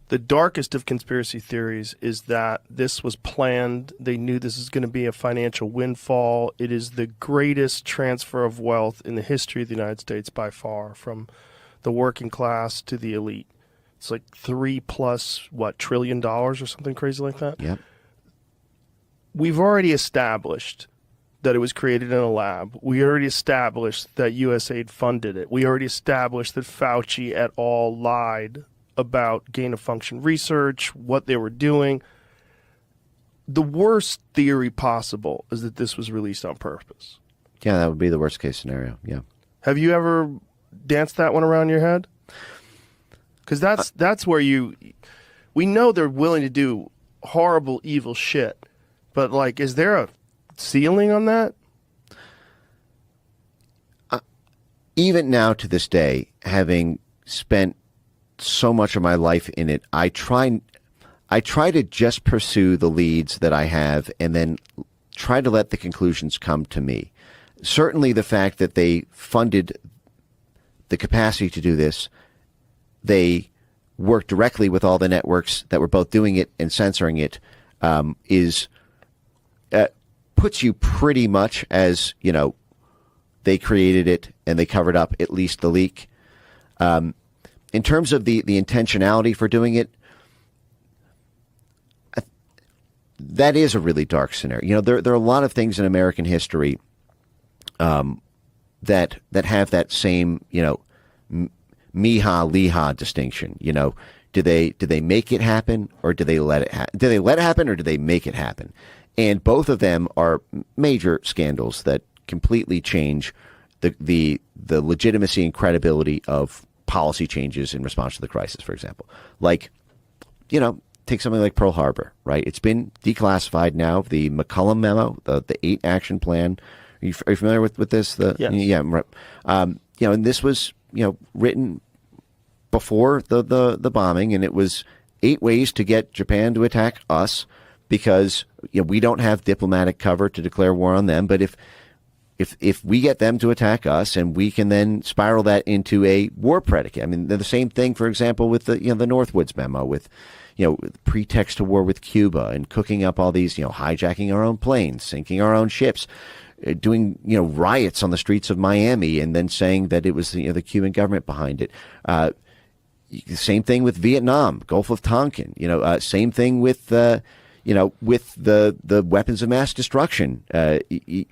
The darkest of conspiracy theories is that this was planned. They knew this is going to be a financial windfall. It is the greatest transfer of wealth in the history of the United States by far, from the working class to the elite. It's like $3+ trillion or something crazy like that. Yep. We've already established that it was created in a lab. We already established that USAID funded it. We already established that Fauci et al. Lied about gain-of-function research, what they were doing. The worst theory possible is that this was released on purpose. Yeah, that would be the worst case scenario. Yeah. Have you ever danced that one around your head? Because that's where we know they're willing to do horrible, evil shit. But, like, is there a ceiling on that? Even now to this day, having spent so much of my life in it, I try to just pursue the leads that I have and then try to let the conclusions come to me. Certainly the fact that they funded the capacity to do this, they worked directly with all the networks that were both doing it and censoring it, puts you pretty much as, you know, they created it and they covered up at least the leak. In terms of the intentionality for doing it, that is a really dark scenario. You know, there are a lot of things in American history that have that same, you know, Miha-Liha distinction. You know, did they make it happen, or did they let it happen? Did they let it happen, or did they make it happen? And both of them are major scandals that completely change the legitimacy and credibility of policy changes in response to the crisis, for example. Like, you know, take something like Pearl Harbor, right? It's been declassified now. The McCollum memo, the 8 action plan. Are you familiar with this? Yes. Yeah. You know, and this was, you know, written before the bombing, and it was 8 ways to get Japan to attack us, because, you know, we don't have diplomatic cover to declare war on them. But if we get them to attack us, and we can then spiral that into a war predicate. I mean, they're the same thing, for example, with the Northwoods memo, with, you know, pretext to war with Cuba, and cooking up all these, you know, hijacking our own planes, sinking our own ships, doing, you know, riots on the streets of Miami, and then saying that it was, you know, the Cuban government behind it. Same thing with Vietnam, Gulf of Tonkin. You know, same thing with you know, with the weapons of mass destruction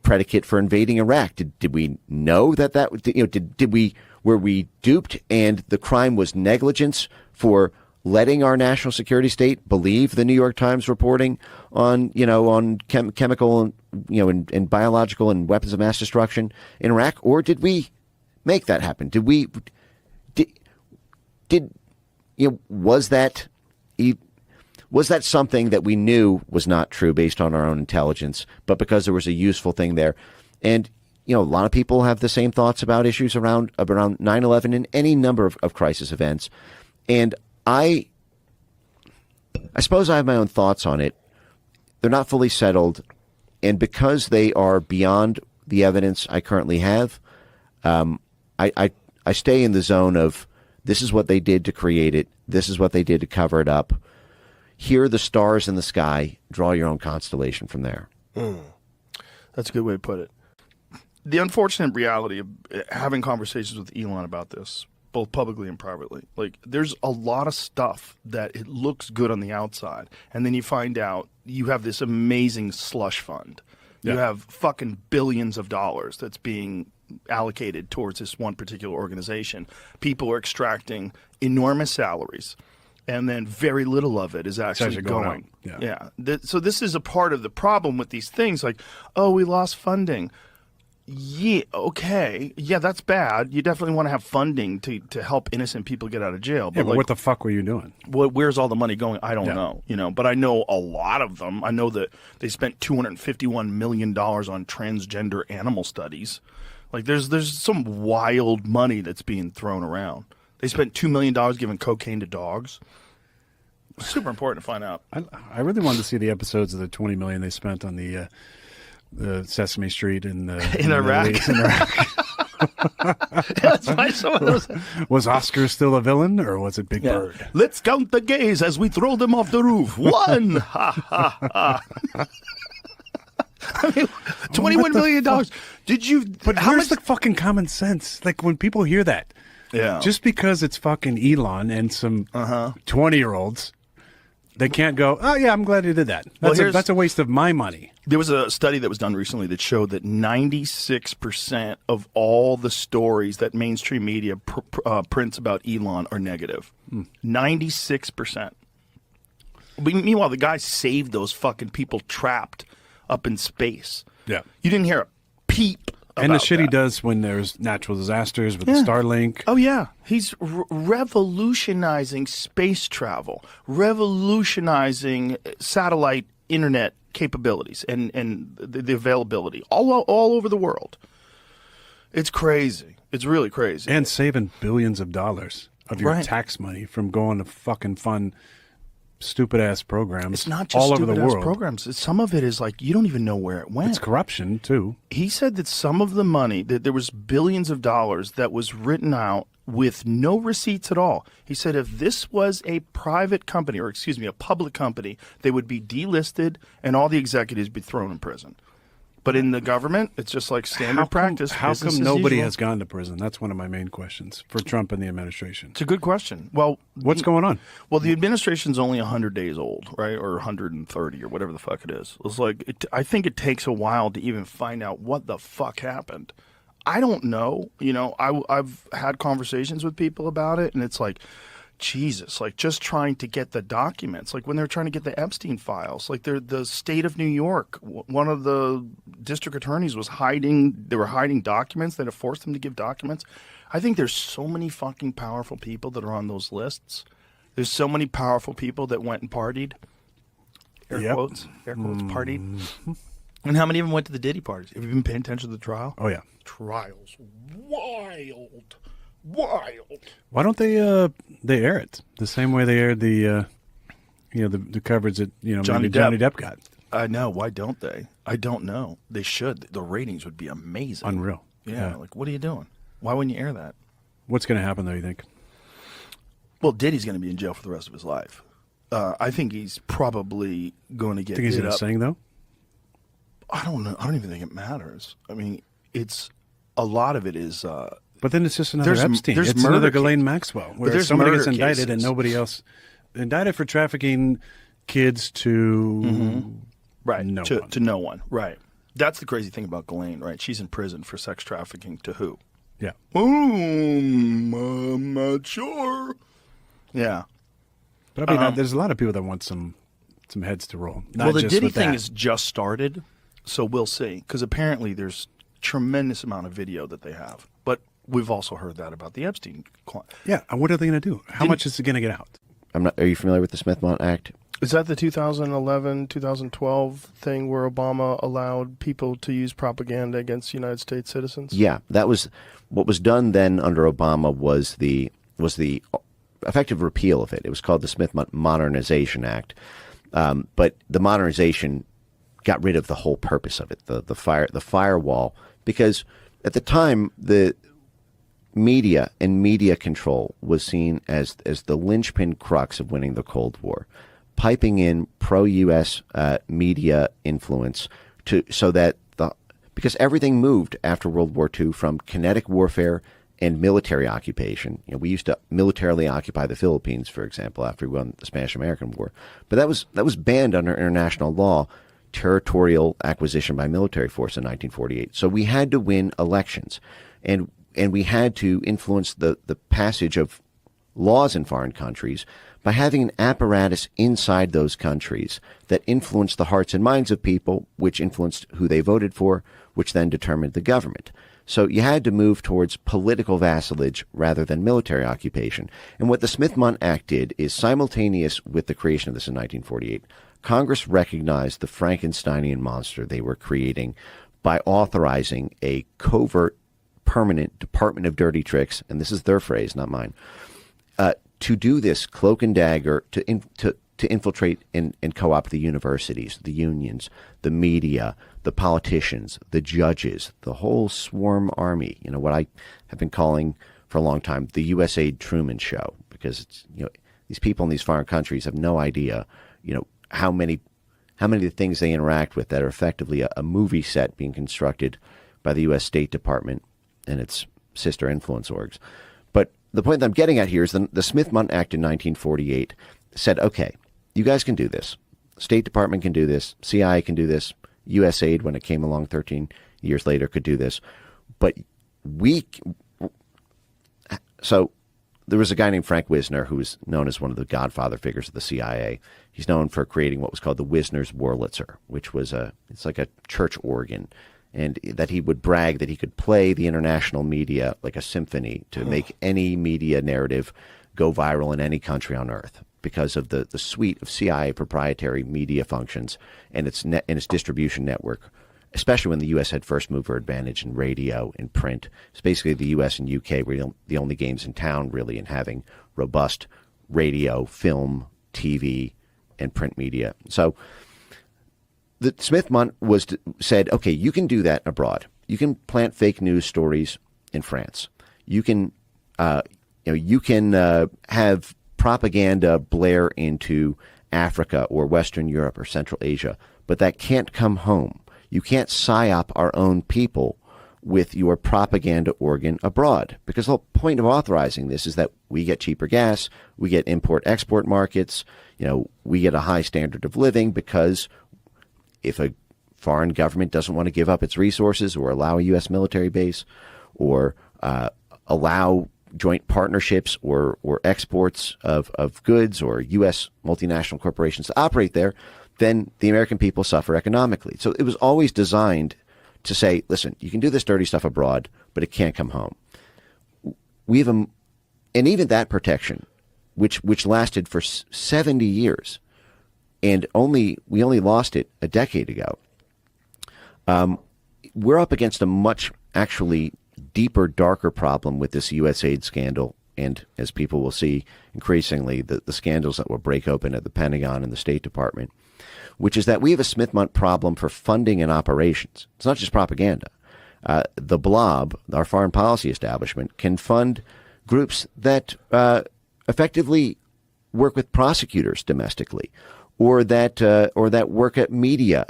predicate for invading Iraq. Did we know that you know, were we duped, and the crime was negligence for letting our national security state believe the New York Times reporting on, you know, on chemical, you know, and biological and weapons of mass destruction in Iraq? Or did we make that happen? Did you know, was that something that we knew was not true based on our own intelligence, but because there was a useful thing there? And, you know, a lot of people have the same thoughts about issues around 9/11 and any number of crisis events. And I suppose I have my own thoughts on it. They're not fully settled. And because they are beyond the evidence I currently have, I stay in the zone of, this is what they did to create it. This is what they did to cover it up. Here are the stars in the sky. Draw your own constellation from there. That's a good way to put it. The unfortunate reality of having conversations with Elon about this, both publicly and privately, like, there's a lot of stuff that it looks good on the outside, and then you find out you have this amazing slush fund. You have fucking billions of dollars that's being allocated towards this one particular organization. People are extracting enormous salaries, and then very little of it is actually going. So this is a part of the problem with these things, like, oh, we lost funding. Yeah, okay. Yeah, that's bad. You definitely want to have funding to help innocent people get out of jail. But like, what the fuck were you doing? Where's all the money going? I don't know. You know, but I know a lot of them. I know that they spent $251 million on transgender animal studies. Like, there's some wild money that's being thrown around. They spent $2 million giving cocaine to dogs. Super important to find out. I really wanted to see the episodes of the $20 million they spent on the Sesame Street in Iraq. In Iraq. That's why some of those. Was Oscar still a villain, or was it Big Bird? Let's count the gays as we throw them off the roof. 1. Ha ha ha. I mean, $21 million. Did you? But how where's much? the fucking common sense? Like, when people hear that, Yeah. just because it's fucking Elon and some 20-year-olds, they can't go, oh, yeah, I'm glad he did that. That's a waste of my money. There was a study that was done recently that showed that 96% of all the stories that mainstream media prints about Elon are negative. 96%. Meanwhile, the guy saved those fucking people trapped up in space. Yeah. You didn't hear a peep about And the shit he that. does when there's natural disasters with the Starlink. Oh, yeah. He's revolutionizing space travel, revolutionizing satellite internet capabilities and the availability all over the world. It's crazy. It's really crazy. And saving billions of dollars of your Right. tax money from going to fucking fun, stupid-ass programs it's not just all over the stupid-ass world. programs. Some of it is like you don't even know where it went. It's corruption, too. He said that some of the money, that there was billions of dollars that was written out with no receipts at all. He said if this was a private company, or excuse me, a public company, they would be delisted and all the executives be thrown in prison. But in the government, it's just like standard practice. How business come as nobody usual. has gone to prison? That's one of my main questions for Trump and the administration. It's a good question. Well, What's going on? Well, the administration's only 100 days old, right? Or 130 or whatever the fuck it is. It's like, I think it takes a while to even find out what the fuck happened. I don't know. You know, I've had conversations with people about it, and it's like, Jesus, like just trying to get the documents, like when they're trying to get the Epstein files, like the state of New York, one of the district attorneys was they were hiding documents. They'd have forced them to give documents. I think there's so many fucking powerful people that are on those lists. There's so many powerful people that went and partied. Air quotes, partied. And how many of them went to the Diddy parties? Have you been paying attention to the trial? Oh, yeah. Trials. Wild. Why don't they air it the same way they aired the coverage that Johnny maybe Johnny Depp got? I know. Why don't they? I don't know. They should. The ratings would be amazing. Unreal. Yeah. Like, what are you doing? Why wouldn't you air that? What's going to happen, though, you think? Well, Diddy's going to be in jail for the rest of his life. I think he's probably going to get Think he's hit going to up. sing, though? I don't know. I don't even think it matters. I mean, it's a lot of it is. But then it's just another There's- Epstein. there's It's another murder Ghislaine Maxwell, where there's somebody gets murder indicted and cases. nobody else. Indicted for trafficking kids to Right. no to, one. to no one. Right. That's the crazy thing about Ghislaine, right? She's in prison for sex trafficking to who? Yeah. I'm not sure. Yeah. But I mean, there's a lot of people that want some heads to roll. Not Well, the just Diddy with thing that. has just started, so we'll see. Because apparently there's tremendous amount of video that they have. But we've also heard that about the Epstein client. Yeah. And what are they going to do? How much is it going to get out? Are you familiar with the Smith-Mont Act? Is that the 2011, 2012 thing where Obama allowed people to use propaganda against United States citizens? Yeah, that was what was done then under Obama was the effective repeal of it. It was called the Smith-Mont Modernization Act, but the modernization got rid of the whole purpose of it, the firewall, because at the time the media and media control was seen as the linchpin crux of winning the Cold War, piping in pro-U.S. Media influence because everything moved after World War II from kinetic warfare and military occupation. You know, we used to militarily occupy the Philippines, for example, after we won the Spanish-American War, but that was banned under international law. Territorial acquisition by military force in 1948. So we had to win elections, and we had to influence the passage of laws in foreign countries by having an apparatus inside those countries that influenced the hearts and minds of people, which influenced who they voted for, which then determined the government. So you had to move towards political vassalage rather than military occupation. And what the Smith-Mont Act did is, simultaneous with the creation of this in 1948, Congress recognized the Frankensteinian monster they were creating by authorizing a covert, permanent Department of Dirty Tricks, and this is their phrase, not mine, to do this cloak and dagger, to to infiltrate and co-opt the universities, the unions, the media, the politicians, the judges, the whole swarm army. You know, what I have been calling for a long time the USAID Truman Show, because it's, you know, these people in these foreign countries have no idea, you know, how many of the things they interact with that are effectively a movie set being constructed by the U.S. State Department and its sister influence orgs. But the point that I'm getting at here is the Smith-Mundt Act in 1948 said, okay, you guys can do this. State Department can do this. CIA can do this. USAID, when it came along 13 years later, could do this. But so there was a guy named Frank Wisner who was known as one of the godfather figures of the CIA. He's known for creating what was called the Wisner's Wurlitzer, which was it's like a church organ, and that he would brag that he could play the international media like a symphony to make any media narrative go viral in any country on earth because of the suite of CIA proprietary media functions and its distribution network, especially when the U.S. had first mover advantage in radio and print. It's basically the U.S. and U.K. were the only games in town, really, in having robust radio, film, TV, and print media. So the Smith-Mundt said, okay, you can do that abroad. You can plant fake news stories in France. You can, have propaganda blare into Africa or Western Europe or Central Asia, but that can't come home. You can't psyop our own people with your propaganda organ abroad, because the whole point of authorizing this is that we get cheaper gas, we get import-export markets, you know, we get a high standard of living, because if a foreign government doesn't want to give up its resources or allow a U.S. military base or allow joint partnerships or exports of goods or U.S. multinational corporations to operate there, then the American people suffer economically. So it was always designed to say, listen, you can do this dirty stuff abroad, but it can't come home. We have and even that protection, which lasted for 70 years, and we only lost it a decade ago. We're up against a much actually deeper, darker problem with this USAID scandal, and as people will see increasingly, the scandals that will break open at the Pentagon and the State Department, which is that we have a Smith-Mundt problem for funding and operations. It's not just propaganda. The blob, our foreign policy establishment, can fund groups that effectively work with prosecutors domestically, or that work at media,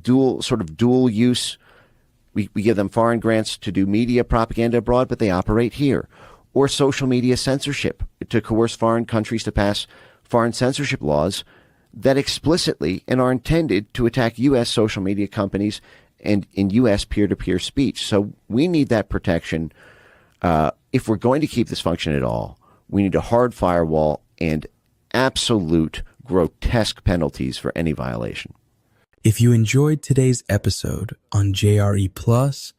dual use. We give them foreign grants to do media propaganda abroad, but they operate here. Or social media censorship, to coerce foreign countries to pass foreign censorship laws that explicitly and are intended to attack U.S. social media companies and in U.S. peer-to-peer speech. So we need that protection. If we're going to keep this function at all, we need a hard firewall and absolute grotesque penalties for any violation. If you enjoyed today's episode on JRE Plus,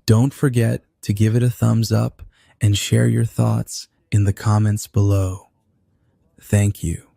don't forget to give it a thumbs up and share your thoughts in the comments below. Thank you.